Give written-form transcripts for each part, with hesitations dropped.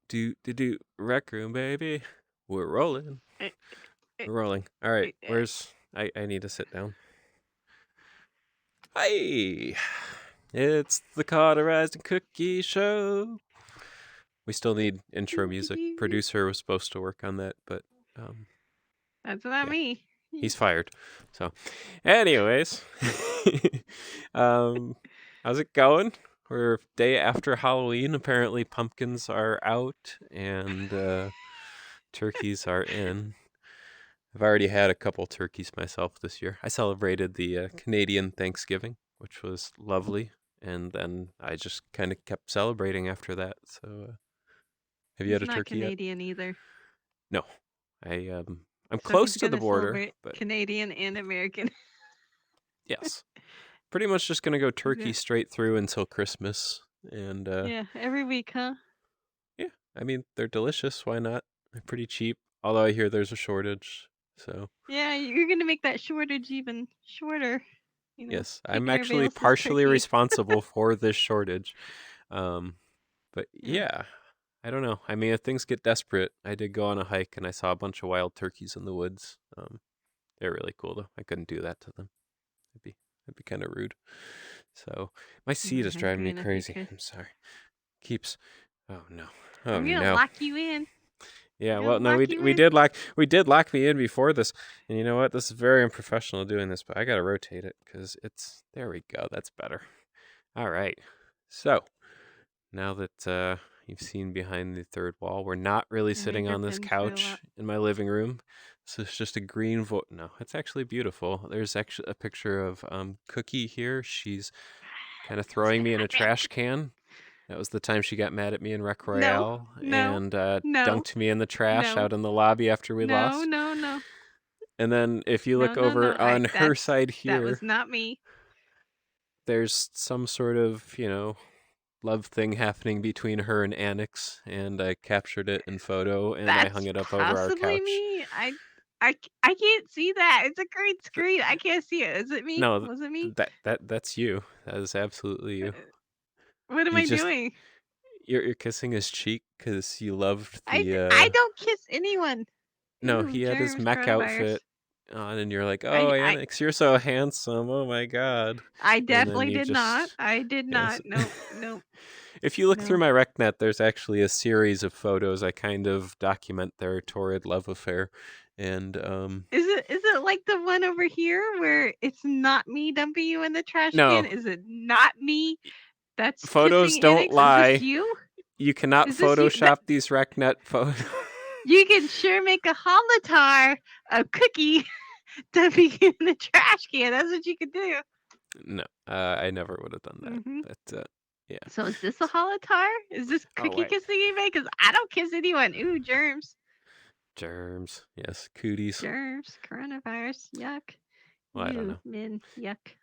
Do rec room, baby. We're rolling. Eh, eh, We're rolling. All right. eh. I need to sit down. Hi. It's the Cauterized and Cookie Show. We still need intro music. Producer was supposed to work on that, but That's not yeah, me. he's fired. So, anyways, how's it going? We're day after Halloween. Apparently, pumpkins are out and turkeys are in. I've already had a couple turkeys myself this year. I celebrated the Canadian Thanksgiving, which was lovely, and then I just kind of kept celebrating after that. So, have you had He's a not turkey yet? Canadian either. No, I'm So close he's to the gonna border, celebrate but Canadian and American. yes, pretty much just gonna go He's turkey gonna, straight through until Christmas, and yeah, every week, huh? yeah, I mean they're delicious. Why not? They're pretty cheap, although I hear there's a shortage. So Yeah, you're gonna make that shortage even shorter. yes, I'm Chicken or actually Bale's partially turkey. responsible for this shortage. But Yeah. yeah, I don't know. I mean, if things get desperate, I did go on a hike and I saw a bunch of wild turkeys in the woods. They're really cool though. I couldn't do that to them. It'd be kind of rude. So my I'm seat not is driving hungry me enough. You crazy. could. I'm sorry. Keeps. Oh no. Oh I'm gonna no. lock you in. Yeah. I'm Well, gonna no. lock We you we in. did lock me in before this, and you know what? This is very unprofessional doing this, but I gotta rotate it because it's. There we go. That's better. All right. So now that you've seen behind the third wall, we're not really I made sitting your on this tinfoil couch up. in my living room. So it's just a green No, it's actually beautiful. There's actually a picture of Cookie here. She's kind of throwing me in a Stop it. trash can. That was the time she got mad at me in Rec No, Royale no, and no, dunked me in the trash no, out in the lobby after we no, lost. no, no, And then if you no, look no, no. over on her side That here, was not me. there's some sort of, love thing happening between her and Annex, and I captured it in photo and I hung That's it up over our possibly couch. me. I can't see that. It's a green Th- screen. I can't see it. Is it me? no, Was it me? that's you. That is absolutely Uh, you. What am You I just doing? you're kissing his cheek because you loved I don't kiss anyone. no, Ooh, he had his germs, mech coronavirus. outfit on, and you're like, "Oh, I Annex, you're so handsome. Oh my god." I And then definitely you did not. just I did yes. not. Nope, nope, If you look through no. my RecNet, there's actually a series of photos. I kind of document their torrid love affair, and Is it like the one over here where it's not me dumping you in the trash can? no, Is it not me that's photos kissing don't Annex? Is this lie. you? You cannot Is this you? Photoshop these RecNet photos. You can sure make a holotar of Cookie dumping in the trash can. That's what you could do. No, I never would have done that. Hmm. But yeah. So is this a holotar? Is this Oh Cookie wait, kissing anybody? Because I don't kiss anyone. Ooh, germs. germs. Yes, cooties. Germs. Coronavirus. Yuck. Well, I don't You, know. men. Yuck.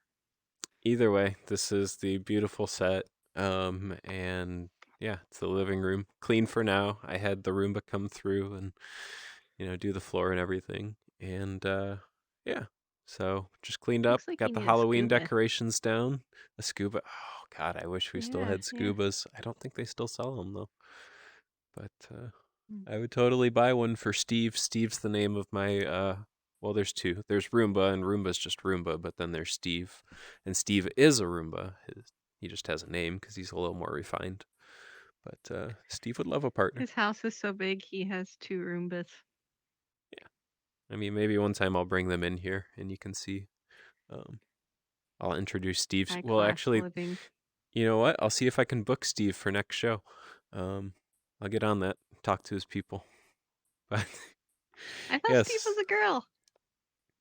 Either way, this is the beautiful set. And yeah, it's the living room. Clean for now. I had the Roomba come through and do the floor and everything. And yeah. So just cleaned up, Looks like you got the need a Halloween scuba. decorations down. A scuba. Oh god, I wish we still Yeah, had yeah. scubas. I don't think they still sell them though. But Mm. I would totally buy one for Steve. Steve's the name of my well, there's two. There's Roomba, and Roomba's just Roomba, but then there's Steve. And Steve is a Roomba. He just has a name because he's a little more refined. But Steve would love a partner. His house is so big, he has 2 Roombas. Yeah. I mean, maybe one time I'll bring them in here and you can see. Um, I'll introduce Steve's. High Well, class actually, living. you know what? I'll see if I can book Steve for next show. Um, I'll get on that, talk to his people. But I thought Steve yes, was a girl.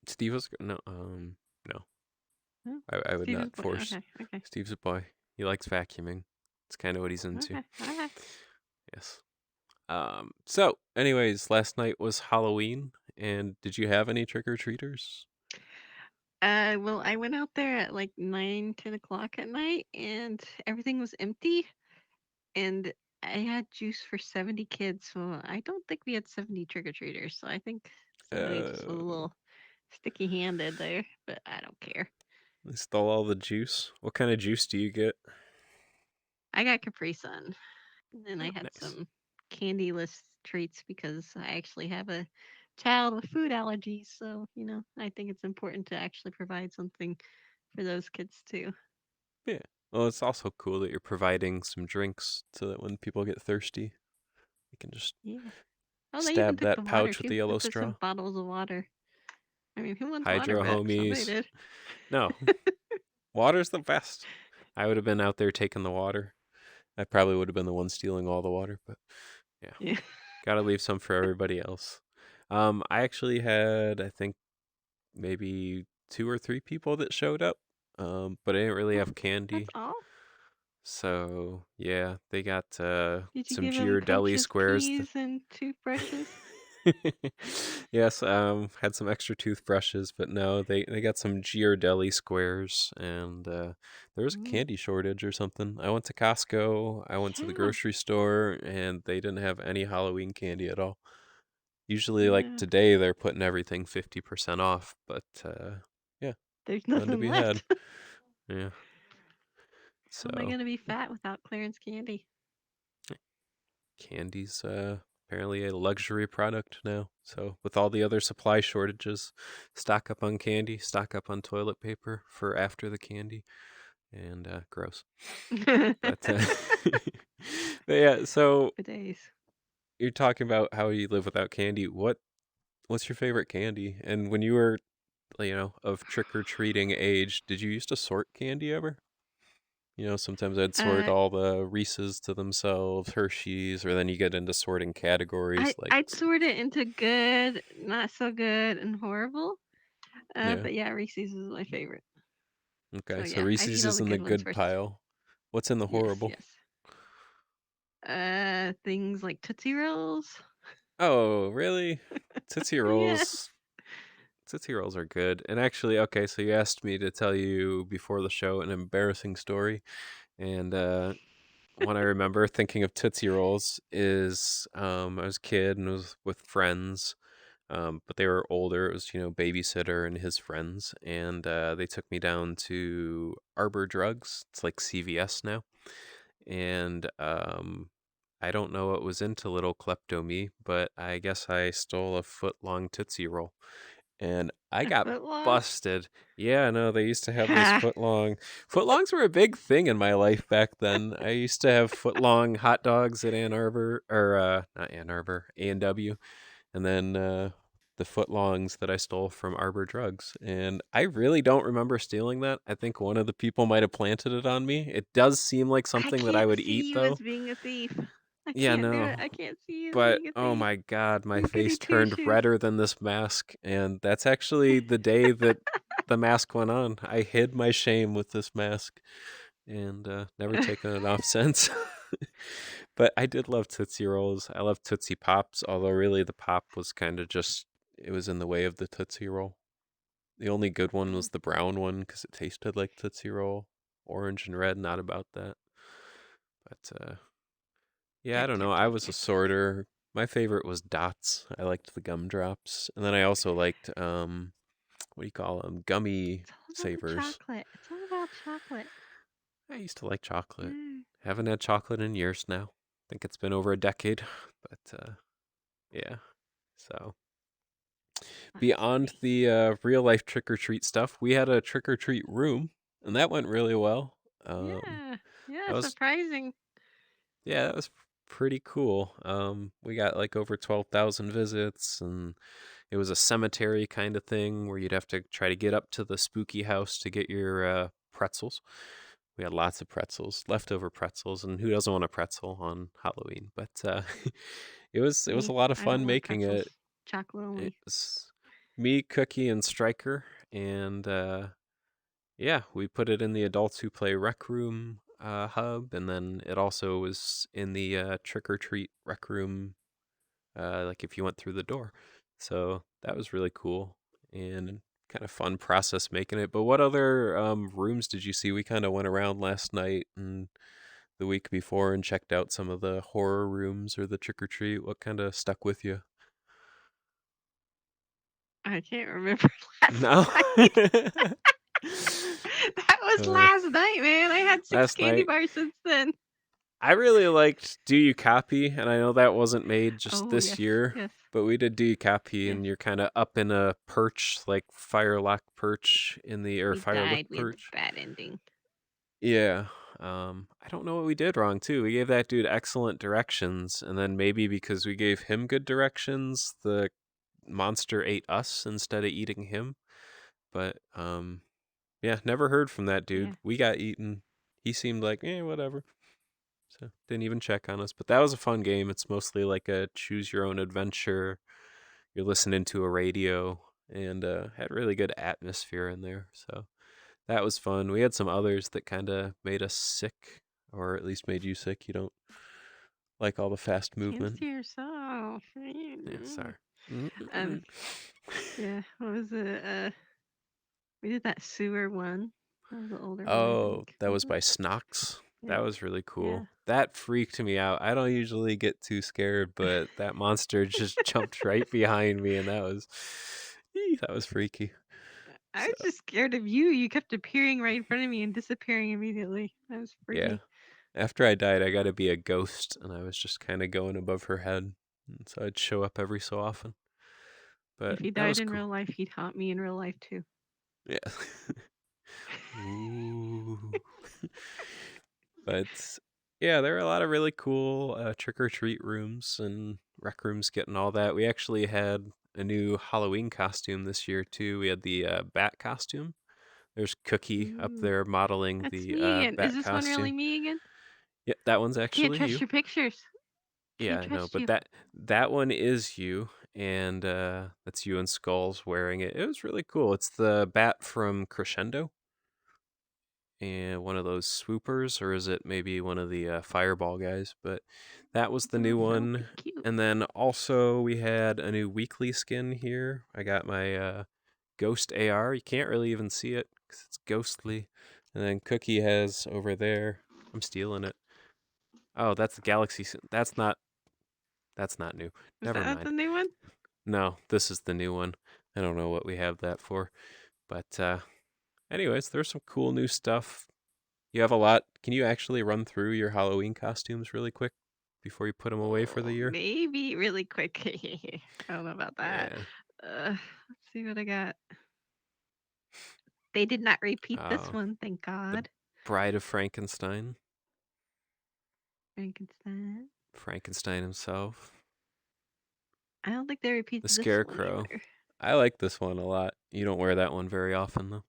Steve was no, no. Oh, I would Steve is not boy. force. Okay, okay, Steve's a boy. He likes vacuuming. It's kind of what he's into. okay, okay. Yes. So, anyways, last night was Halloween, and did you have any trick or treaters? Well, I went out there at like 9, 10 o'clock at night, and everything was empty. And I had juice for 70 kids, so I don't think we had 70 trick or treaters. So I think somebody just was a Uh, little sticky handed there, but I don't care. they stole all the juice. What kind of juice do you get? I got Capri Sun, and then Oh, I had nice. some candyless treats because I actually have a child with food allergies. So, I think it's important to actually provide something for those kids too. Yeah. Well, it's also cool that you're providing some drinks so that when people get thirsty, you can just Yeah. Oh, they even stab took the that water pouch with too. the I yellow put some straw. bottles of water. I mean, who wants water, Hydro but somebody homies. did. No, water's the best. I would have been out there taking the water. I probably would have been the one stealing all the water, but yeah, Yeah. gotta leave some for everybody else. I actually had, I think, maybe 2 or 3 people that showed up, but I didn't really Oh, have that's candy. all. So yeah, they got Did you some give them Ghirardelli coach's squares. keys and toothbrushes? Yes, had some extra toothbrushes, but no, they got some Ghirardelli squares, and there was a Mm, candy shortage or something. I went to Costco, I went to the yeah. grocery store, and they didn't have any Halloween candy at all. Usually, like Yeah. today, they're putting everything 50% off, but yeah, There's none to nothing be had. left. Yeah, How am I so gonna be fat without clearance candy? candy's apparently a luxury product now. So with all the other supply shortages, stock up on candy, stock up on toilet paper for after the candy, and gross. But but yeah, so Bidets. you're talking about how you live without candy. What's your favorite candy? And when you were, of trick or treating age, did you used to sort candy ever? Sometimes I'd sort Uh, all the Reese's to themselves, Hershey's, or then you get into sorting categories like, I'd sort it into good, not so good, and horrible. yeah, But yeah, Reese's is my favorite. So okay, so yeah, I'd eat Reese's all is the in the good ones good first. pile. What's in the Yes, horrible? yes. Things like Tootsie Rolls. Oh, really? Tootsie Yeah. Rolls. Tootsie Rolls are good. And actually, okay, so you asked me to tell you before the show an embarrassing story, and one I remember thinking of Tootsie Rolls is I was a kid and was with friends, but they were older. It was, babysitter and his friends, and they took me down to Arbor Drugs. It's like CVS now, and I don't know what was into little klepto me, but I guess I stole a foot long Tootsie Roll, and I A got foot long. busted. Yeah, no, they used to have those Ha. footlongs were a big thing in my life back then. I used to have footlong hot dogs at Ann Arbor, or not Ann Arbor, A&W, and then the footlongs that I stole from Arbor Drugs. And I really don't remember stealing that. I think one of the people might have planted it on me. It does seem like I something that I can't would see eat you as though. being a thief. I Yeah, can't do no. it. I can't see you as But being a oh thief. my god, my You goody face two turned shoes. redder than this mask, and that's actually the day that the mask went on. I hid my shame with this mask and never taken it off since. But I did love Tootsie Rolls. I love Tootsie Pops, although really the pop was kind of just it was in the way of the Tootsie Roll. The only good one was the brown one because it tasted like Tootsie Roll. Orange and red, not about that. But yeah, I Yep, don't yep, know. I yep, was a yep. sorter. My favorite was Dots. I liked the gumdrops, and then I also liked what do you call them? Gummy It's all about the savers. chocolate. It's all about chocolate. I used to like chocolate. Mm, Haven't had chocolate in years now. I think it's been over a decade, but yeah. So that's beyond funny. the real life trick or treat stuff, we had a trick or treat room, and that went really well. Yeah, yeah, That was surprising. Yeah, that was pretty cool. We got like over 12,000 visits, and it was a cemetery kind of thing where you'd have to try to get up to the spooky house to get your pretzels. We had lots of pretzels, leftover pretzels, and who doesn't want a pretzel on Halloween? But it was a Me, lot of I don't fun want making pretzels. it. Chocolate It only. was me, Cookie, and Striker, and yeah, we put it in the adults who play rec room hub, and then it also was in the trick or treat rec room, like if you went through the door. So that was really cool and kind of fun process making it. But what other rooms did you see? We kind of went around last night and the week before and checked out some of the horror rooms or the trick or treat. What kind of stuck with you? I can't remember last No. night. That was uh, last night, man. I had six last candy night. bars since then. I really liked Do You Copy, and I know that wasn't made just Oh this yes, year, yes, but we did Do You Copy, yes. and you're kind of up in a perch, like firelock perch or We firelift died. We had the perch. bad ending. Yeah. I don't know what we did wrong too. We gave that dude excellent directions, and then maybe because we gave him good directions, the monster ate us instead of eating him. But yeah, never heard from that dude. Yeah. We got eaten. He seemed like, whatever. So didn't even check on us. But that was a fun game. It's mostly like a choose your own adventure. You're listening to a radio and had really good atmosphere in there. So that was fun. We had some others that kind of made us sick, or at least made you sick. You don't like all the fast Chance movement. to yourself. Yeah, sorry. Um. Yeah. What was it? We did that sewer one. That was the older one, I Oh, think. that Was was it? by Snox. That Yeah. was really Yeah. cool. That freaked me out. I don't usually get too scared, but that monster just jumped right behind me, and that was freaky. I So was just scared of you. You kept appearing right in front of me and disappearing immediately. That was yeah, freaky. after I died, I got to be a ghost, and I was just kind of going above her head, and so I'd show up every so often. But If he that died was in cool. real life, he'd haunt me in real life too. Yeah. Ooh. But yeah, there are a lot of really cool trick or treat rooms and rec rooms getting all that. We actually had a new Halloween costume this year too. We had the bat costume. There's Cookie up Ooh, there modeling that's the me again. Is bat this one really costume. me again? Yep, that one's I can't actually trust you. your pictures. Yeah, Can't I know, trust but you. that one is you, and that's you and Skulls wearing it. It was really cool. It's the bat from Crescendo, and one of those swoopers, or is it maybe one of the fireball guys? But that was the new That would be one. cute. And then also we had a new weekly skin here. I got my ghost AR. You can't really even see it because it's ghostly. And then Cookie has over there. I'm stealing it. Oh, that's the Galaxy. That's not new. Is Never that the mind. new one? No, this is the new one. I don't know what we have that for. But anyways, there's some cool new stuff. You have a lot. Can you actually run through your Halloween costumes really quick before you put them away for Oh, the year? maybe really quick. I don't know about that. Yeah. Let's see what I got. They did not repeat this Uh, one, thank the God. Bride of Frankenstein. Frankenstein. Frankenstein himself. I don't think they The repeated this one Scarecrow. either. I like this one a lot. You don't wear that one very often, though.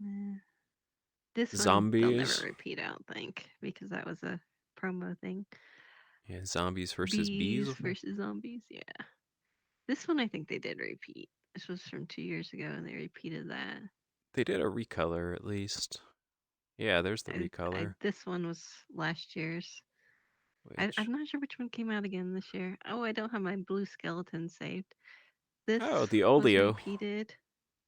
Eh, this one they'll never Zombies. repeat, I don't think, because that was a promo thing. Yeah, zombies versus bees. Bees versus zombies, yeah. This one I think they did repeat. This was from 2 years ago, and they repeated that. They did a recolor at least. Yeah, there's the recolor. This one was last year's. Which I'm not sure which one came out again this year. Oh, I don't have my blue skeleton saved. This the was Olio. repeated.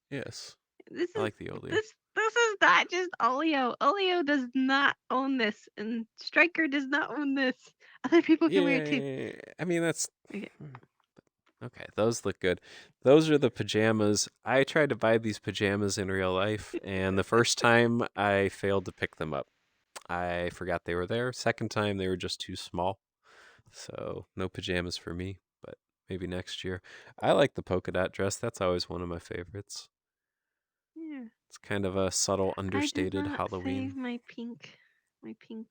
Yes, This I is like the Olio. this is not just Olio. Olio does not own this, and Striker does not own this. Other people can wear it too. Yeah, I mean that's Okay. hmm, okay. Those look good. Those are the pajamas. I tried to buy these pajamas in real life, and the first time I failed to pick them up. I forgot they were there. Second time they were just too small, so no pajamas for me. But maybe next year. I like the polka dot dress. That's always one of my favorites. Yeah. It's kind of a subtle, I did understated not Halloween. save my pink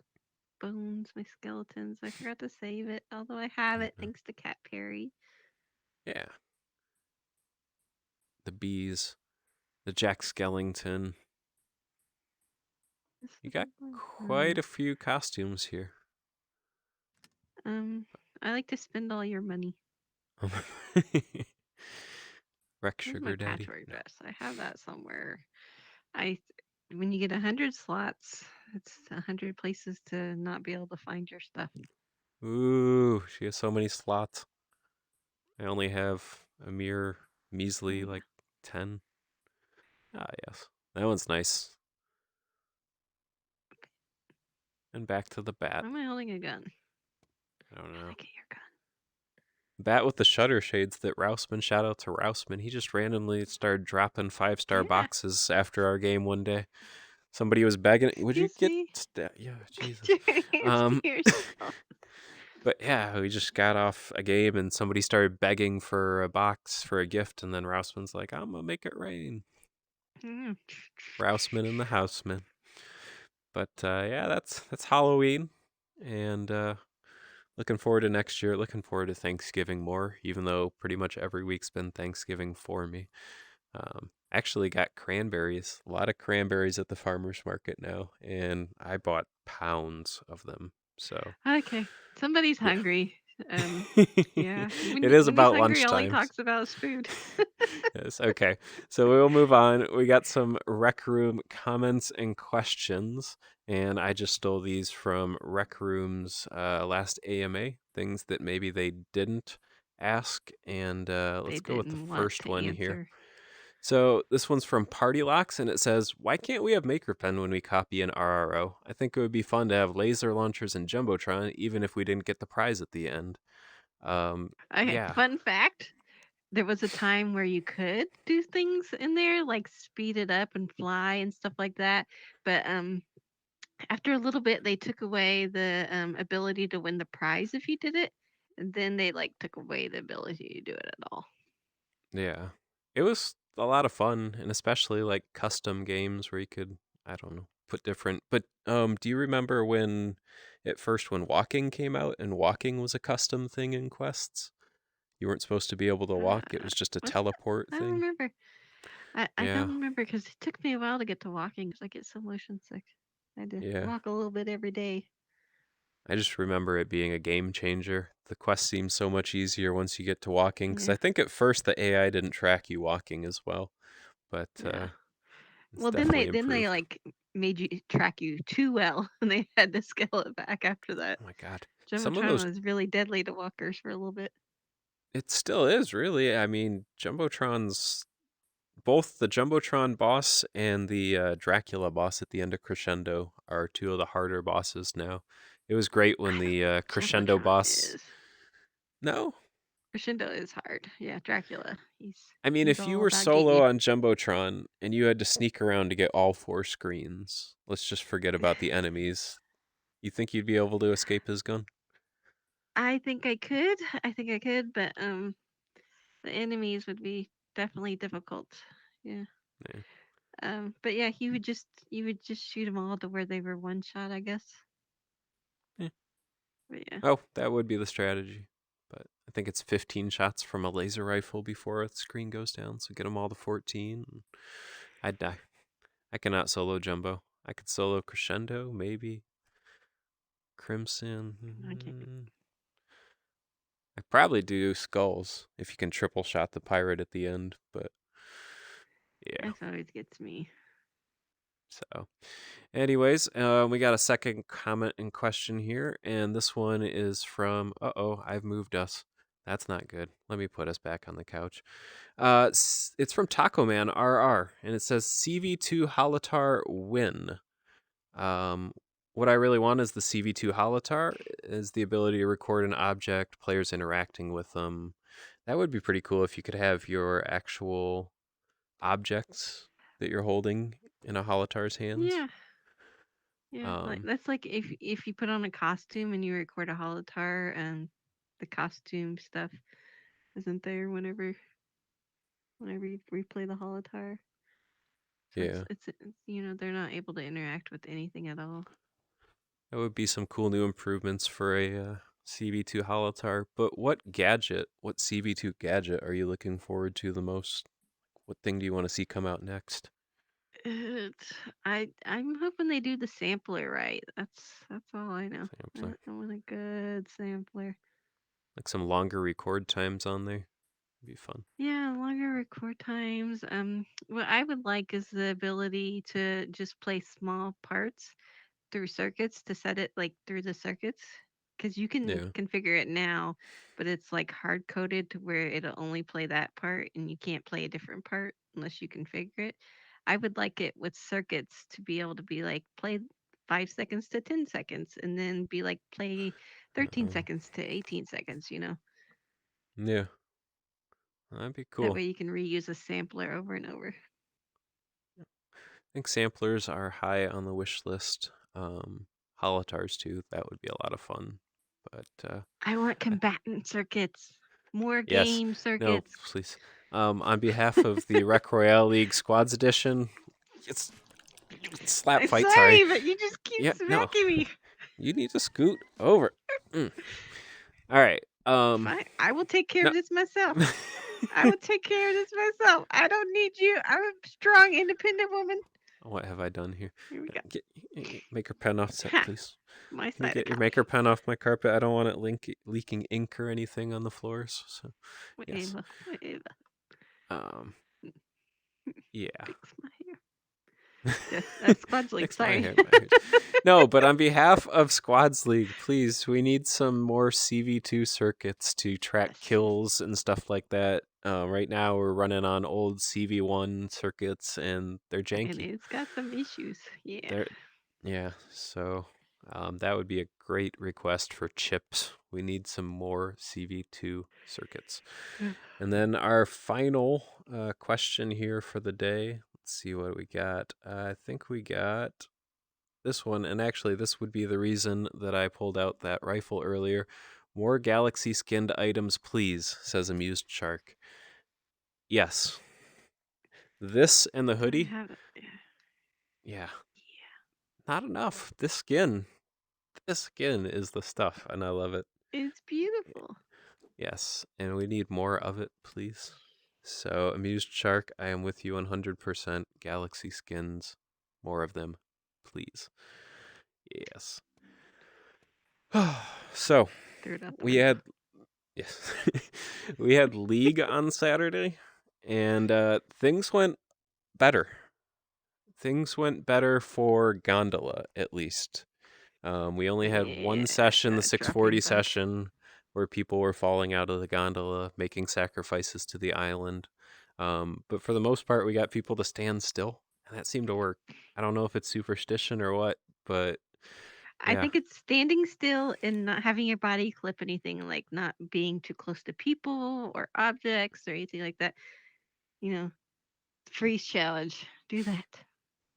bones, my skeletons. I forgot to save it, although I have it Uh-huh. thanks to Cat Perry. Yeah, the bees, the Jack Skellington. This You is got one. quite a few costumes here. Um, I like to spend all your money. Wreck Where's my Sugar Daddy. patchwork No. dress? I have that somewhere. I when you get 100 slots, it's 100 places to not be able to find your stuff. Ooh, she has so many slots. I only have a mere Oh measly yeah. like 10. Ah, yes. That one's nice. And back to the bat. Why am I holding a gun? I don't How did I know. get your gun? Bat with the shutter shades that Rousman, shout out to Rousman. He just randomly started dropping 5-star Yeah. boxes after our game one day. somebody was begging, "Would you Excuse get me. Yeah, Jesus. Put your hands to Um, yourself. but yeah, we just got off a game and somebody started begging for a box for a gift, and then Rouseman's like, "I'm gonna make it rain." Mm. Rouseman and the Houseman. But yeah, that's Halloween, and looking forward to next year. Looking forward to Thanksgiving more, even though pretty much every week's been Thanksgiving for me. Actually got cranberries, a lot of cranberries at the farmer's market now, and I bought pounds of them. So Okay. Somebody's yeah, hungry. Um, yeah. it is When he's about hungry, all he lunchtime. talks about is food. Yes, okay. So we'll move on. We got some Rec Room comments and questions, and I just stole these from Rec Room's last AMA, things that maybe they didn't ask. And They let's go with the didn't want first to one here. answer. So this one's from Party Locks, and it says, "Why can't we have Maker Pen when we copy an RRO? I think it would be fun to have laser launchers and Jumbotron, even if we didn't get the prize at the end." Okay. Yeah, Fun fact. There was a time where you could do things in there like speed it up and fly and stuff like that. But after a little bit, they took away the ability to win the prize if you did it, and then they like took away the ability to do it at all. yeah. It was a lot of fun, and especially like custom games where you could, I don't know, put different. But do you remember when walking came out and walking was a custom thing in quests? You weren't supposed to be able to walk; it was just a Was it? teleport I don't thing. remember. I Yeah, don't remember because it took me a while to get to walking because I get so motion sick. I had to yeah. walk a little bit every day. I just remember it being a game changer. The quest seems so much easier once you get to walking, because Yeah, I think at first the AI didn't track you walking as well, but yeah. it's Well, definitely then they improved. like made you track you too well, and they had to scale it back after that. Oh my god. Some of Jumbotron those, was really deadly to walkers for a little bit. it still is really. I mean, both the Jumbotron boss and the Dracula boss at the end of Crescendo are two of the harder bosses now. It was great I when don't the think Crescendo Jumbotron boss. is. No? Crescendo is hard. Yeah, Dracula. I mean, He's if you all were about getting solo you. on Jumbotron and you had to sneak around to get all four screens, let's just forget about the enemies. You think you'd be able to escape his gun? I think I could. I think I could, but the enemies would be definitely difficult. Yeah. Yeah. But yeah, you would just shoot them all to where they were one shot, I guess. Yeah. But yeah. Oh, that would be the strategy. But I think it's 15 shots from a laser rifle before a screen goes down, so get them all to 14. I'd die. I cannot solo Jumbo. I could solo Crescendo, maybe. Crimson. I can't. I probably do Skulls if you can triple shot the pirate at the end, but yeah. That always gets me. So, anyways, we got a second comment and question here, and this one is from. I've moved us. That's not good. Let me put us back on the couch. It's from Taco Man RR, and it says CV2 Holotar win. Um, what I really want is the CV2 Holotar is the ability to record an object, players interacting with them. That would be pretty cool if you could have your actual objects that you're holding in a Holotar's hands. Yeah, yeah. Like Um, that's like if you put on a costume and you record a holotar and the costume stuff isn't there whenever you replay the holotar. So yeah, it's they're not able to interact with anything at all. that would be some cool new improvements for a CV2 Holotar. But what CV2 gadget are you looking forward to the most? What thing do you want to see come out next? It's, I'm hoping they do the sampler right. That's all I know. Sampler. I want a good sampler. Like some longer record times on there. It'd be fun. Yeah, longer record times. What I would like is the ability to just play small parts through circuits to set it like through the circuits because you can Yeah. configure it now, but it's like hard coded to where it'll only play that part and you can't play a different part unless you configure it. I would like it with circuits to be able to be like play 5 seconds to 10 seconds and then be like play 13 Uh, seconds to 18 seconds, yeah. That'd be That cool. way you can reuse a sampler over and over. think samplers are high on the wish list. Holotars too. That would be a lot of fun. But I want combatant circuits. More yes, game no, circuits. please. On behalf of the Rec Royale League Squads Edition, it's slap I'm fight. Sorry. sorry, but you just keep Yeah, no, smacking me. you need to scoot over. Mm. All right. Fine, I will take care No. of this myself. I will take care of this myself. I don't need you. I'm a strong, independent woman. What have I done here? Here we go. Get maker pen off set, Ha! please. My Can you side of get your copy. maker pen off my carpet? I don't want it leaking ink or anything on the floors. So, yes. Whatever. Whatever. Um. Yeah. Fix my hair. That's Squad's League. Fix my Sorry. hair. No, but on behalf of Squads League, please, we need some more CV2 circuits to track Yes. kills and stuff like that. Right now, we're running on old CV1 circuits, and they're janky. And it's got some issues. Yeah. Yeah. So that would be a great request for chips. We need some more CV2 circuits. And then our final question here for the day. Let's see what we got. I think we got this one, and actually this would be the reason that I pulled out that rifle earlier. More galaxy skinned items, please, says Amused Shark. Yes. This and the hoodie. Yeah. Not enough. This skin is the stuff, and I love it. It's beautiful. Yes, and we need more of it, please. So, Amused Shark, I am with you 100%. Galaxy skins, more of them, please. Yes. So, we had yes, we had League on Saturday, and things went better. Things went better for Gondola, at least. We only had one session, the 640 session, where people were falling out of the gondola, making sacrifices to the island. But for the most part, we got people to stand still, and that seemed to work. I don't know if it's superstition or what, but I yeah. think it's standing still and not having your body clip anything, like not being too close to people or objects or anything like that. You know, freeze challenge. Do that.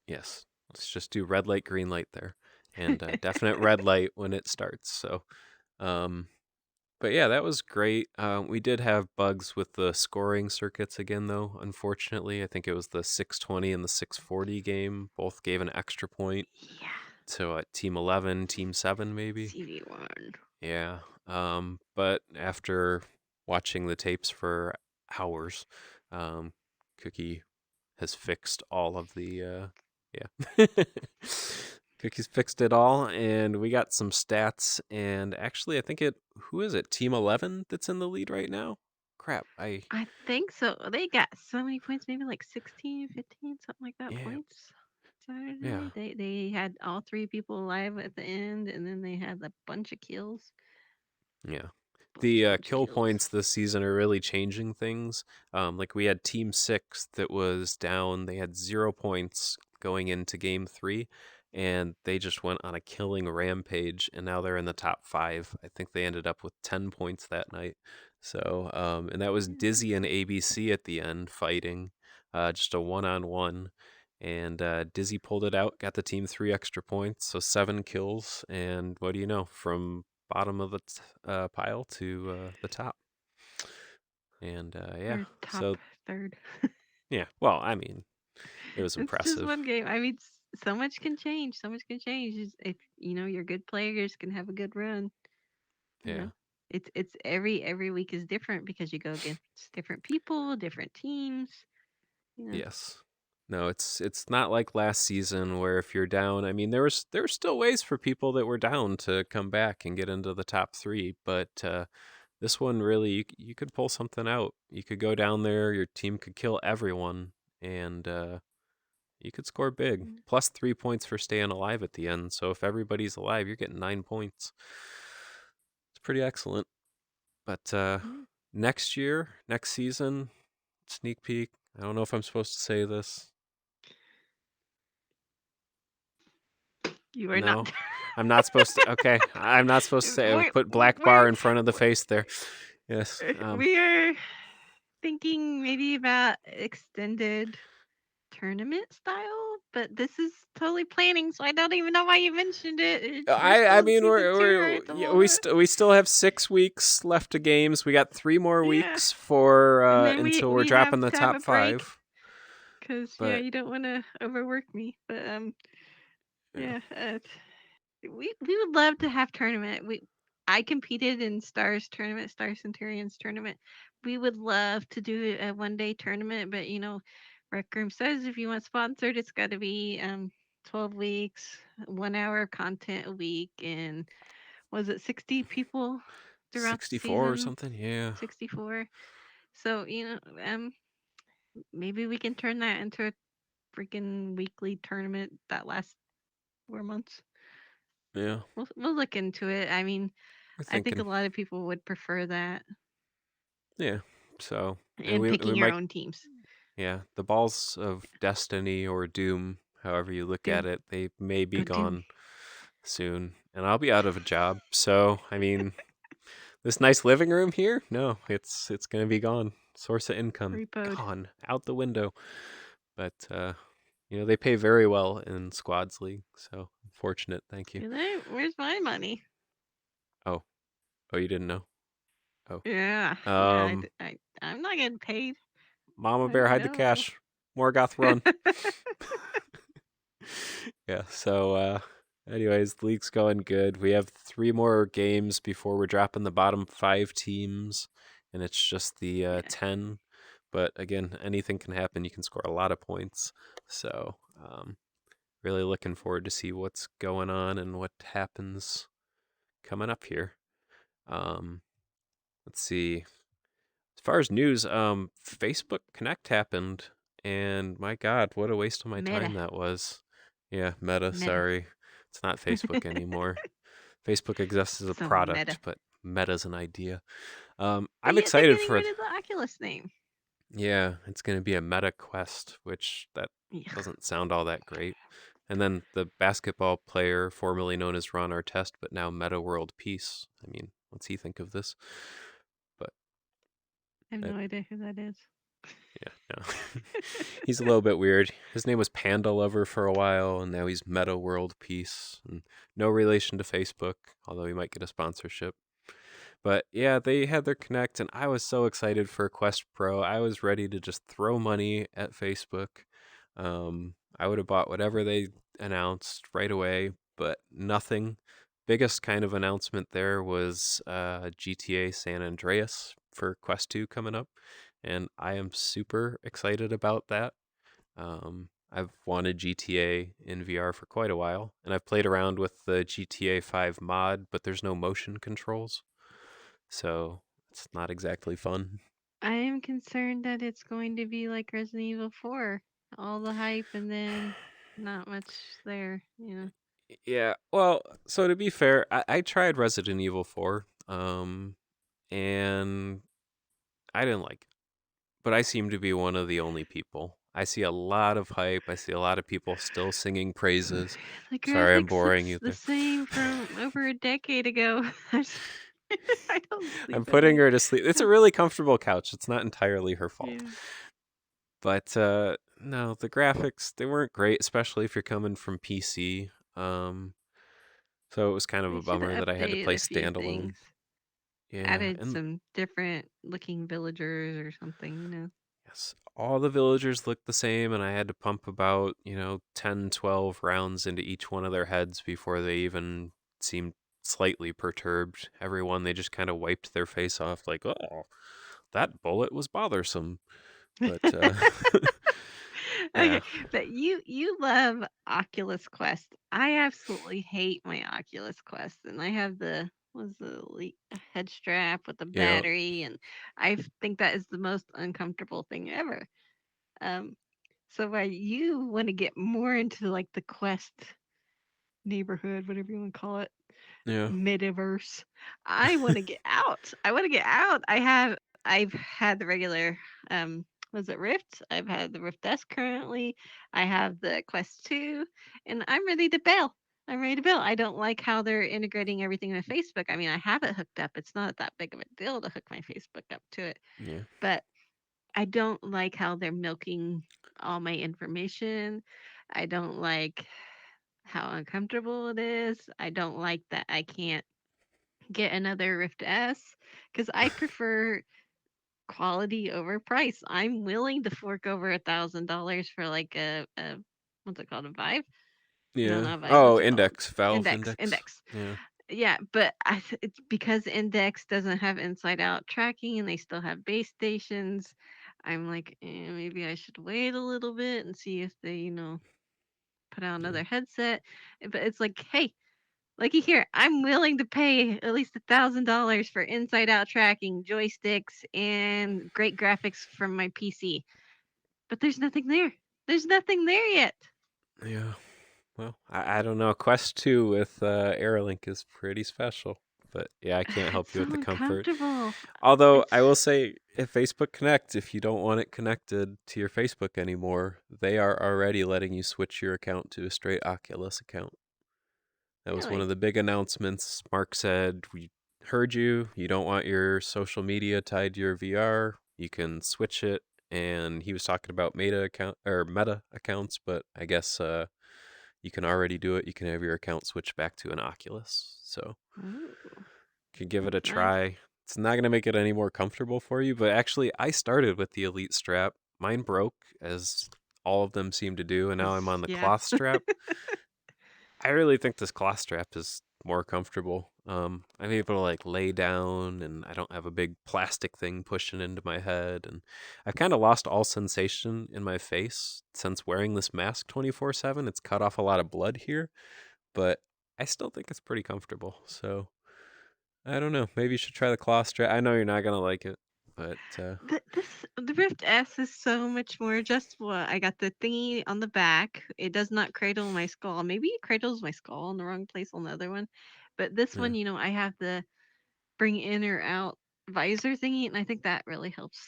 Yes. Let's just do red light, green light there, and definite red light when it starts. So, but yeah, that was great. We did have bugs with the scoring circuits again, though. Unfortunately, I think it was the 620 and the 640 game. Both gave an extra point. Yeah. So Team 11, Team 7, maybe. CV1. Yeah. But after watching the tapes for hours, Cookie has fixed all of the yeah. Cookie's fixed it all, and we got some stats. And actually, I think who is it? Team 11 that's in the lead right now? Crap, I think so. They got so many points, maybe like 16, 15, something like that yeah. points. Saturday. Yeah. They had all three people alive at the end, and then they had a bunch of kills. Yeah. The kill points this season are really changing things. Like we had Team 6 that was down. They had 0 points going into Game 3, and they just went on a killing rampage, and now they're in the top 5. I think they ended up with 10 points that night. So, and that was Dizzy and ABC at the end fighting, just a one-on-one. And Dizzy pulled it out, got the team 3 extra points, so 7 kills. And what do you know? From bottom of the pile to the top. And yeah, or top so third. yeah. Well, I mean, it was impressive. It's just one game. I mean, so much can change. So much can change. If your good players can have a good run. You know, it's every week is different because you go against different people, different teams. Yes. No, it's not like last season where if you're down, I mean there were still ways for people that were down to come back and get into the top 3, but this one really you could pull something out. You could go down there, your team could kill everyone, and you could score big. Plus 3 points for staying alive at the end. So if everybody's alive, you're getting 9 points. It's pretty excellent. But next year, next season, sneak peek. I don't know if I'm supposed to say this. You are no, not. I'm not supposed to. Okay, I'm not supposed to say. Put black bar in front of the face there. Yes. We are thinking maybe about extended tournament style but this is totally planning, so I don't even know why you mentioned it. We're I still I in mean season two we're right at the yeah, we moment. still we still have 6 weeks left of games. We got 3 more Yeah, weeks for and then we until we're we have dropping the to have a top break 5. because yeah, But you don't want to overwork me. But yeah, yeah, we would love to have tournament. I competed in Stars tournament, Star Centurions tournament. We would love to do a 1 day tournament, but Rec Room says if you want sponsored, it's got to be 12 weeks, 1 hour of content a week, and was it 60 people throughout the 64 or season? something. Yeah, 64. So maybe we can turn that into a freaking weekly tournament that lasts 4 months. yeah. We'll look into it. I mean, We're I think a thinking. lot of people would prefer that Yeah. So and and we picking your might. own teams. Yeah, the balls of destiny or doom, however you look at Doom. it, they may be Go Doom. gone soon, and I'll be out of a job. So I mean, this nice living room here, no, it's gonna be gone. Source of income Repoed. gone out the window. But they pay very well in squads league, so fortunate. Thank you. Do they? Where's my money? Oh, oh, you didn't know? Oh, Yeah. Yeah, um, I'm not getting paid. Mama I Bear, didn't hide the know. cash. Morgoth, run. Yeah, so anyways, the league's going good. We have 3 more games before we're dropping the bottom 5 teams, and it's just the Yeah. 10. But again, anything can happen. You can score a lot of points. So really looking forward to see what's going on and what happens coming up here. Um, let's see. As far as news, Facebook Connect happened, and my God, what a waste of my Meta. time that was. Yeah, Meta, Meta. sorry. It's not Facebook anymore. Facebook exists as a So meta. product, but Meta's an idea. But I'm yet they're excited getting for rid of the Oculus name. yeah, it's going to be a Meta Quest, which that Yeah. doesn't sound all that great. And then the basketball player formerly known as Ron Artest, but now Meta World Peace. I mean, what's he think of this? But I have that no idea who that is. Yeah, no. He's a little bit weird. His name was Panda Lover for a while, and now he's Meta World Peace. And no relation to Facebook, although he might get a sponsorship. But yeah, they had their Connect, and I was so excited for Quest Pro. I was ready to just throw money at Facebook. I would have bought whatever they announced right away, but nothing. Biggest kind of announcement there was GTA San Andreas for Quest 2 coming up, and I am super excited about that. I've wanted GTA in VR for quite a while, and I've played around with the GTA 5 mod, but there's no motion controls, so it's not exactly fun. I am concerned that it's going to be like Resident Evil 4. All the hype and then not much there. Yeah, well, so to be fair, I tried Resident Evil 4, and I didn't like it, but I seem to be one of the only people. I see a lot of hype. I see a lot of people still singing praises. The Sorry, I'm graphics boring looks you the there. same from over a decade ago. I don't I'm sleep at putting night. her to sleep. It's a really comfortable couch. It's not entirely her fault. Yeah. But no, the graphics they weren't great, especially if you're coming from PC. So it was kind of They a should bummer have that I had to play updated a few standalone. things. Yeah, Added and some different looking villagers or something. yes, all the villagers looked the same, and I had to pump about 10, 12 rounds into each one of their heads before they even seemed slightly perturbed. Everyone they just kind of wiped their face off like, "Oh, that bullet was bothersome." But yeah, Okay, but you love Oculus Quest. I absolutely hate my Oculus Quest, and I have the was the head strap with the yeah, battery, and I think that is the most uncomfortable thing ever. Um, so why you want to get more into like the Quest neighborhood, whatever you want to call it, yeah, metaverse. I want to get out. I want to get out. I've had the regular was it Rift? I've had the Rift S currently. I have the Quest 2 and I'm ready to bail. I'm ready to bail. I don't like how they're integrating everything with Facebook. I mean, I have it hooked up. It's not that big of a deal to hook my Facebook up to it. yeah. But I don't like how they're milking all my information. I don't like how uncomfortable it is. I don't like that I can't get another Rift S because I prefer quality over price. I'm willing to fork over $1,000 for like a what's it called, a Vive? No, Yeah. not Vive. Oh, What's it called? index, valve Index. index. Index. Yeah. Yeah, but it's because Index doesn't have inside out tracking and they still have base stations. I'm like, maybe I should wait a little bit and see if they, put out Yeah. another headset. But it's like, hey, looky here, I'm willing to pay at least $1,000 for inside out tracking, joysticks, and great graphics from my PC. But there's nothing there. There's nothing there yet. Yeah. Well, I don't know. Quest 2 with Airlink is pretty special. But yeah, I can't help It's you so with the comfort. uncomfortable. Although It's I will say, if Facebook Connect, if you don't want it connected to your Facebook anymore, they are already letting you switch your account to a straight Oculus account. That was one really. of the big announcements. Mark said, "We heard you. You don't want your social media tied to your VR. You can switch it." And he was talking about Meta accounts, but I guess you can already do it. You can have your account switch back to an Oculus. So Ooh, you can give it that's a nice. try. It's not going to make it any more comfortable for you, but actually, I started with the Elite strap. Mine broke, as all of them seem to do, and now I'm on the Yeah. cloth strap. I really think this cloth strap is more comfortable. I'm able to like lay down, and I don't have a big plastic thing pushing into my head. And I've kind of lost all sensation in my face since wearing this mask 24/7. It's cut off a lot of blood here, but I still think it's pretty comfortable. So I don't know. Maybe you should try the cloth strap. I know you're not gonna like it, but The Rift S is so much more adjustable. I got the thingy on the back. It does not cradle my skull. Maybe it cradles my skull in the wrong place on the other one. But this yeah, one, I have the bring in or out visor thingy, and I think that really helps.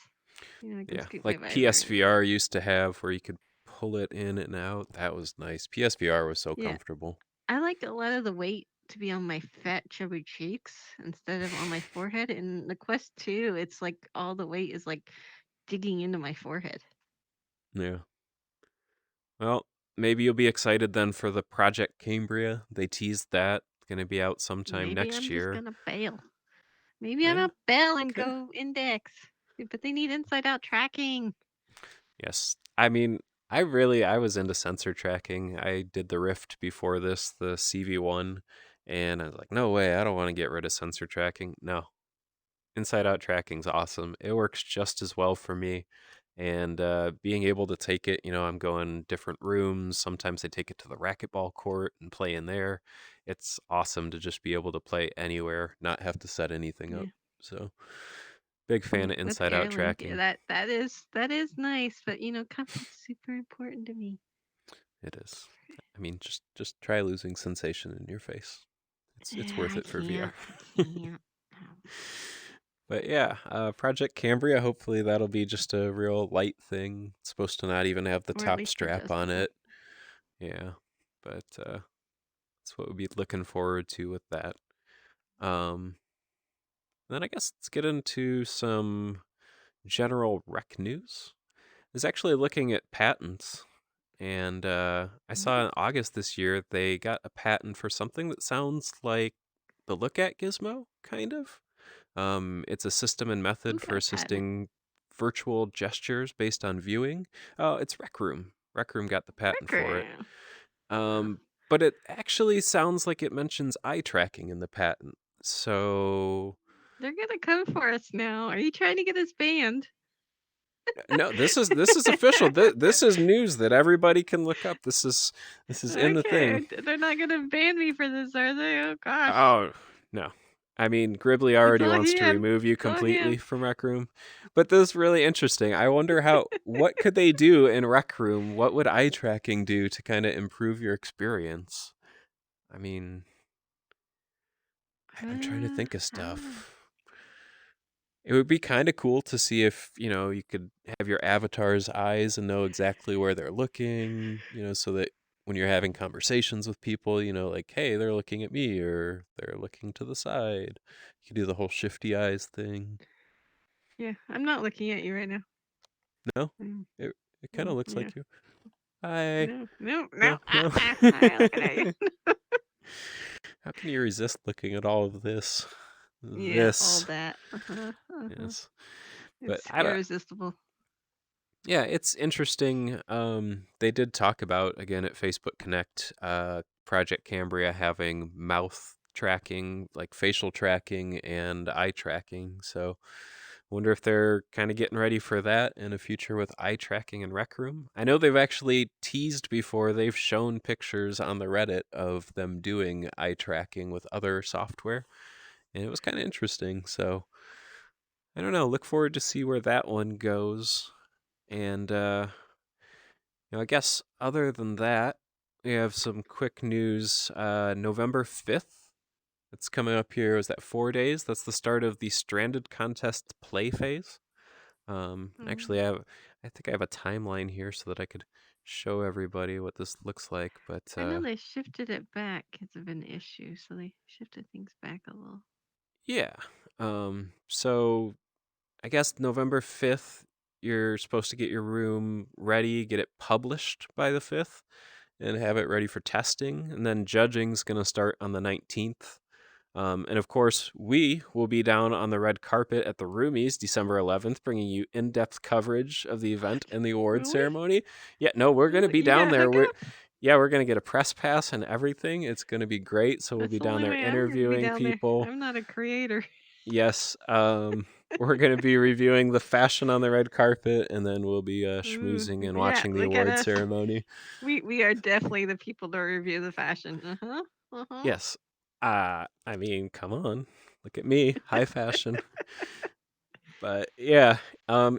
I can yeah. scoop my Like visor in. PSVR used to have, where you could pull it in and out. That was nice. PSVR was so Yeah, comfortable. I like a lot of the weight to be on my fat, chubby cheeks instead of on my forehead. In the Quest 2, it's like all the weight is like digging into my forehead. Yeah. Well, maybe you'll be excited then for the Project Cambria. They teased that. It's going to be out sometime Maybe next I'm just year. gonna bail. Maybe I'm Yeah. a bail and Okay. go index. But they need inside out tracking. Yes. I mean, I was into sensor tracking. I did the Rift before this, the CV1, and I was like, no way, I don't want to get rid of sensor tracking. No, inside out tracking's awesome. It works just as well for me. And being able to take it, I'm going different rooms. Sometimes I take it to the racquetball court and play in there. It's awesome to just be able to play anywhere, not have to set anything up. Yeah, So, big yeah. fan of With inside out Airlink, tracking. that is nice, but comfort's super important to me. It is. I mean, just try losing sensation in your face. It's Yeah, worth I it for VR. can't. I can't. But yeah, Project Cambria, hopefully that'll be just a real light thing. It's supposed to not even have the Or at top least strap on adjustable. it. Yeah, but that's what we'll be looking forward to with that. Um, then I guess let's get into some general rec news. I was actually looking at patents, and I saw in August this year they got a patent for something that sounds like the Look At Gizmo, kind of. It's a system and method Who for got a patent? assisting virtual gestures based on viewing. Oh, it's Rec Room. Rec Room got the patent for it. Record. Uh, Um, but it actually sounds like it mentions eye tracking in the patent. So they're gonna come for us now. Are you trying to get us banned? no, this is official. This is news that everybody can look up. This is in the Okay, thing. they're not gonna ban me for this, are they? Oh gosh. Oh, no. I mean, Gribbly It's already all wants to him. remove you It's all completely him. from Rec Room. But this is really interesting. I wonder what could they do in Rec Room? What would eye tracking do to kind of improve your experience? I mean, I'm trying to think of I don't know. stuff. It would be kind of cool to see if, you could have your avatar's eyes and know exactly where they're looking, so that when you're having conversations with people, like, hey, they're looking at me or they're looking to the side. You could do the whole shifty eyes thing. Yeah, I'm not looking at you right now. No? Mm, It kind of looks yeah. like you. Hi. No, no, no. No, no. I'm looking at you. How can you resist looking at all of this? Yeah, all This. that. Uh-huh. Yes. But It's I don't. irresistible. Yeah, it's interesting. They did talk about again at Facebook Connect, Project Cambria having mouth tracking, like facial tracking and eye tracking. So, wonder if they're kind of getting ready for that in a future with eye tracking in Rec Room. I know they've actually teased before. They've shown pictures on the Reddit of them doing eye tracking with other software, and it was kind of interesting. So, I don't know. Look forward to see where that one goes. And I guess other than that, we have some quick news. November 5th, it's coming up here. Is that 4 days? That's the start of the Stranded Contest play phase. Actually, Mm. I think I have a timeline here so that I could show everybody what this looks like. But I know they shifted it back because of an issue, so they shifted things back a little. yeah, so I guess November 5th, you're supposed to get your room ready, get it published by the 5th, and have it ready for testing. And then judging's going to start on the 19th. And of course, we will be down on the red carpet at the Roomies December 11th, bringing you in depth coverage of the event and the award Will we? ceremony. Yeah, no, we're going to be You down gotta there. hook up. We're going to get a press pass and everything. It's going to be great. So we'll That's be the down only there way I'm gonna be interviewing down there. people. I'm not a creator. Yes, we're going to be reviewing the fashion on the red carpet, and then we'll be Ooh, schmoozing and yeah, watching the look at award us. ceremony. We are definitely the people to review the fashion. Uh-huh. Yes. I mean, come on. Look at me, high fashion. But yeah,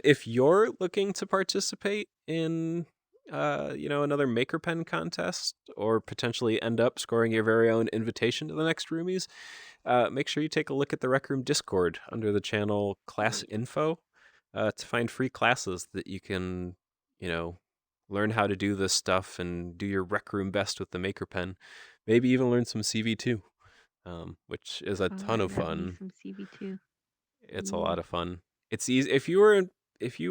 if you're looking to participate in another Maker Pen contest or potentially end up scoring your very own invitation to the next Roomies, make sure you take a look at the Rec Room Discord under the channel Oh Class yeah. Info to find free classes that you can, you know, learn how to do this stuff and do your Rec Room best with the Maker Pen. Maybe even learn some CV2, which is a Oh, ton I of love me fun. some CB2. It's a Ooh. lot of fun. It's easy if you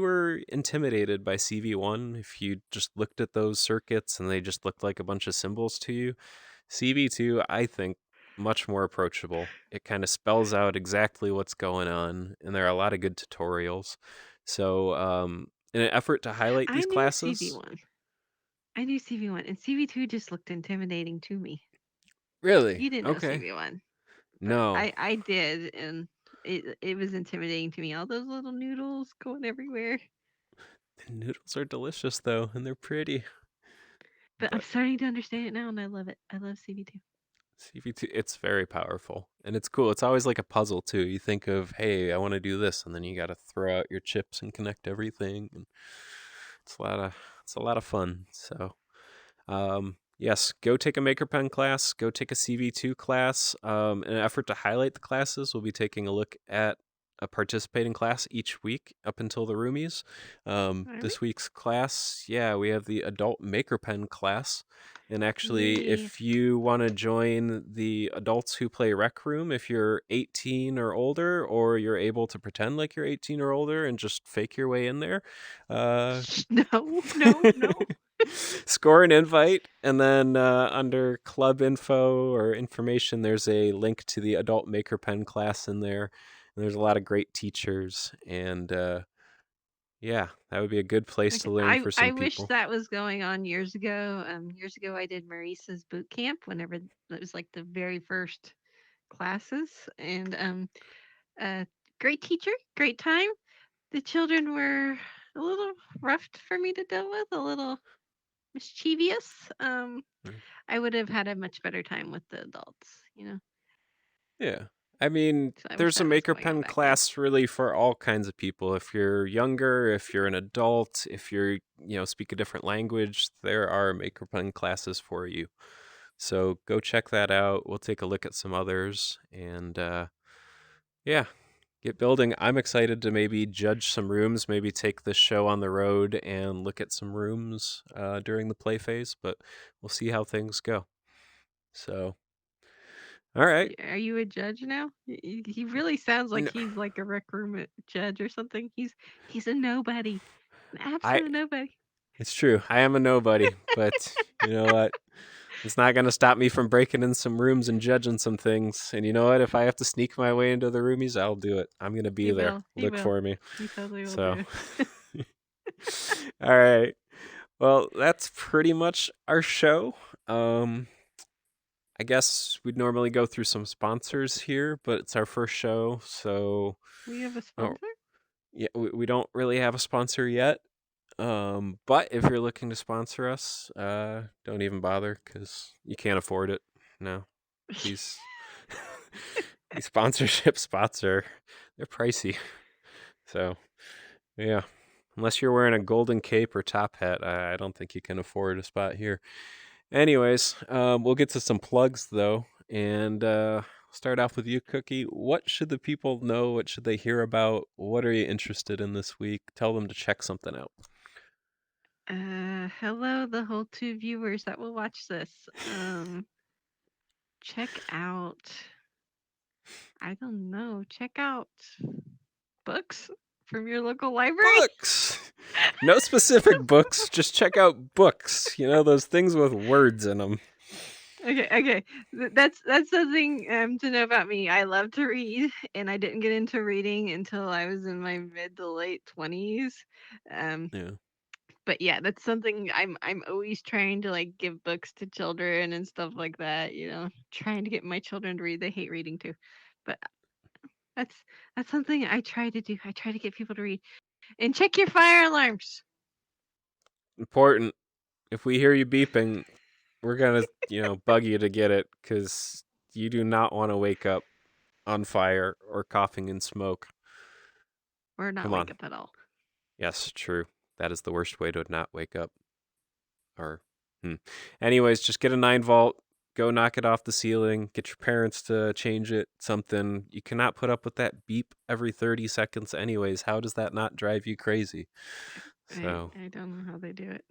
were intimidated by CV1, if you just looked at those circuits and they just looked like a bunch of symbols to you, CV2 I think much more approachable. It kind of spells out exactly what's going on, and there are a lot of good tutorials. So, in an effort to highlight I these knew classes, CV1. I knew CV1, and CV2 just looked intimidating to me. really, You didn't know okay, CV1, but no, I did, and it was intimidating to me. All those little noodles going everywhere. the noodles are delicious though, and they're pretty, But I'm but starting to understand it now, and I love it. I love CV2. CV2, it's very powerful and it's cool. It's always like a puzzle too. You think of, hey, I want to do this, and then you got to throw out your chips and connect everything, and it's a lot of fun. So, yes, go take a MakerPen class, go take a CV2 class. In an effort to highlight the classes, we'll be taking a look at a participating class each week up until the Roomies. Are we? This week's class, yeah, we have the Adult MakerPen class. And actually, Yay! if you want to join the adults who play Rec Room, if you're 18 or older, or you're able to pretend like you're 18 or older and just fake your way in there, uh, No, no, no. score an invite, and then under club info or information, there's a link to the Adult Maker Pen class in there. And there's a lot of great teachers, and yeah, that would be a good place Okay. to learn for I some wish people. that was going on years ago. Years ago I did Maurice's boot camp whenever it was like the very first classes, and uh great teacher, great time. The children were a little rough for me to deal with, a little mischievous. Mm. I would have had a much better time with the adults. Yeah. I mean, So I wish there's a that was Maker going on Pen back then. class really for all kinds of people. If you're younger, if you're an adult, if speak a different language, there are Maker Pen classes for you. So go check that out. We'll take a look at some others, and yeah, get building. I'm excited to maybe judge some rooms, maybe take this show on the road and look at some rooms during the play phase, but we'll see how things go. So, all right. Are you a judge now? He really sounds like No, he's like a rec room judge or something. He's a nobody, an I absolute nobody. It's true. I am a nobody, but you know what? It's not going to stop me from breaking in some rooms and judging some things. And you know what? If I have to sneak my way into the roomies, I'll do it. I'm going to be He there. will. He Look will. for me. He totally will So, do. all right. Well, that's pretty much our show. Um, I guess we'd normally go through some sponsors here, but it's our first show, so We have a no, sponsor? yeah, we don't really have a sponsor yet. But if you're looking to sponsor us, don't even bother because you can't afford it. No, these these sponsorship spots they're pricey. So yeah, unless you're wearing a golden cape or top hat, I don't think you can afford a spot here. Anyways, we'll get to some plugs though, and start off with you, Cookie. What should the people know? What should they hear about? What are you interested in this week? Tell them to check something out. Hello, the whole two viewers that will watch this. Check out, I don't know, check out books from your local library. Books. No specific books. Just check out books. You know those things with words in them. Okay, okay. That's something to know about me. I love to read, and I didn't get into reading until I was in my mid to late 20s. Um, Yeah. but yeah, that's something I'm always trying to like give books to children and stuff like that, trying to get my children to read. They hate reading too. But that's that's something I try to do. I try to get people to read. And check your fire alarms. Important. If we hear you beeping, we're gonna, bug you to get it because you do not want to wake up on fire or coughing in smoke. Or not Come wake on. up at all. Yes, true. That is the worst way to not wake up. Or, anyways, just get a 9 volt. Go knock it off the ceiling. Get your parents to change it. Something. You cannot put up with that beep every 30 seconds, anyways. How does that not drive you crazy? I So, I don't know how they do it.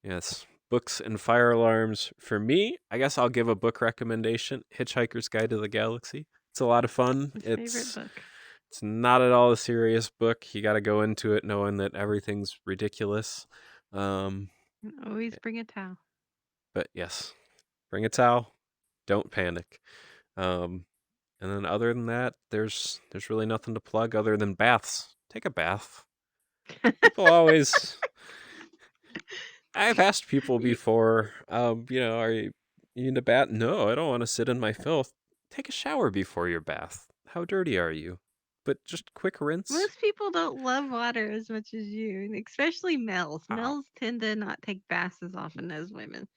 yes, books and fire alarms. For me, I guess I'll give a book recommendation: Hitchhiker's Guide to the Galaxy. It's a lot of fun. My favorite It's book. it's not at all a serious book. You got to go into it knowing that everything's ridiculous. Um, And always bring a towel. but yes, bring a towel. Don't panic. Um, and then other than that, there's really nothing to plug other than baths. Take a bath. People always I've asked people You- before, are you in a bath? No, I don't want to sit in my filth. Take a shower before your bath. How dirty are you? But just quick rinse. Most people don't love water as much as you, and especially males. Uh, Males tend to not take baths as often as women.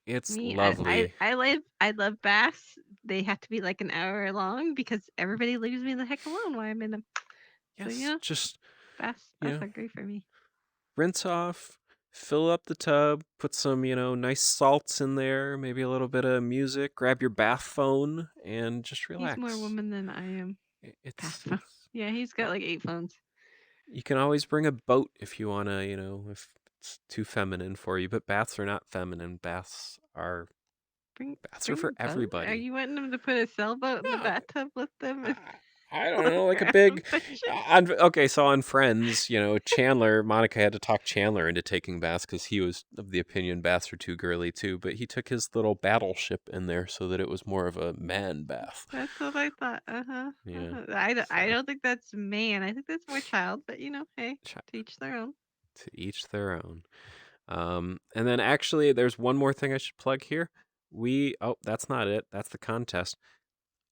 it's Me, lovely. I love baths. They have to be like an hour long because everybody leaves me the heck alone while I'm in them. So Yes, yeah, just, you baths know, are great for me. rinse off, fill up the tub, put some, nice salts in there, maybe a little bit of music, grab your bath phone, and just He's more relax. woman than I am. Bath It's, phone. Yeah, he's got like 8 phones. You can always bring a boat if you want to, if it's too feminine for you, but baths are not feminine. Bring Baths are bring for a boat. Are everybody. you wanting him to put a sailboat in the No, bathtub with them and I don't walk know, like a around big fishing? okay, so on Friends, Chandler, Monica had to talk Chandler into taking baths cuz he was of the opinion baths are too girly too, but he took his little battleship in there so that it was more of a man bath. That's what I thought. Uh-huh. Yeah. Uh-huh. I So, don't think that's man. I think that's more child, but hey, ch- to each their own. to each their own. And then actually, there's one more thing I should plug here. That's not it. That's the contest.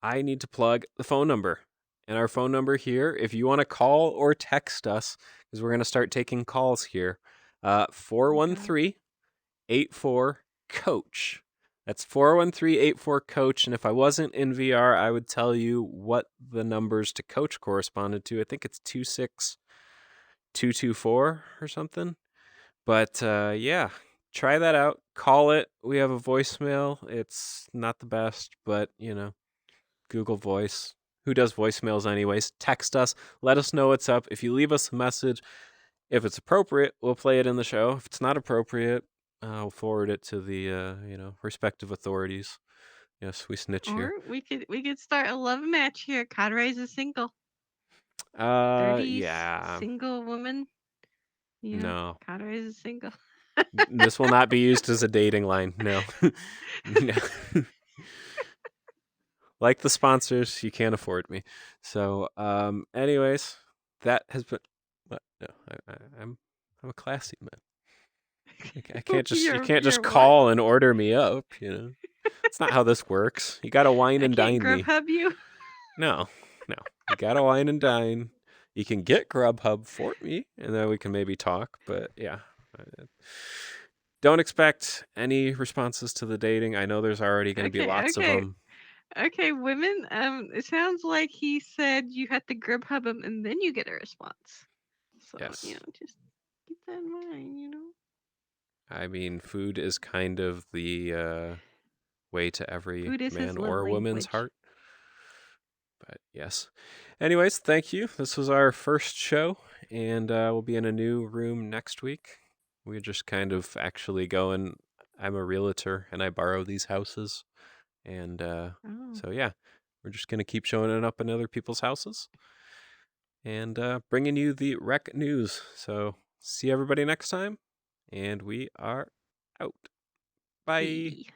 I need to plug the phone number. And our phone number here, if you want to call or text us, because we're going to start taking calls here, Oh my god. 413 Coach. That's 413-84 Coach. And if I wasn't in VR, I would tell you what the numbers to Coach corresponded to. I think it's 26224 or something. But yeah, try that out. Call it. We have a voicemail. It's not the best, but Google Voice. Who does voicemails anyways? Text us. Let us know what's up. If you leave us a message, if it's appropriate, we'll play it in the show. If it's not appropriate, we'll forward it to the respective authorities. Yes, we snitch Or here. we could start a love match here. Cauterized is single. 30s Yeah. single woman. No. Cauterized is single. This will not be used as a dating line. No. No. Like the sponsors, you can't afford me. So, anyways, that has been. What? No, I'm a classy man. I can't just you can't just You're what? call and order me up. You know, it's not how this works. You gotta wine I and can't dine me. Grubhub you. No, no, you gotta wine and dine. You can get Grubhub for me, and then we can maybe talk. But yeah, don't expect any responses to the dating. I know there's already going to be Okay, lots of okay, them. okay, women. It sounds like he said you have to Grubhub him and then you get a response. So Yes, just keep that in mind. I mean food is kind of the way to every Food is his man love or woman's language. heart. But yes. Anyways, thank you. This was our first show, and we'll be in a new room next week. We're just kind of actually going. I'm a realtor, and I borrow these houses, and Oh, so yeah, we're just gonna keep showing it up in other people's houses, and bringing you the rec news. So see everybody next time, and we are out. Bye. see.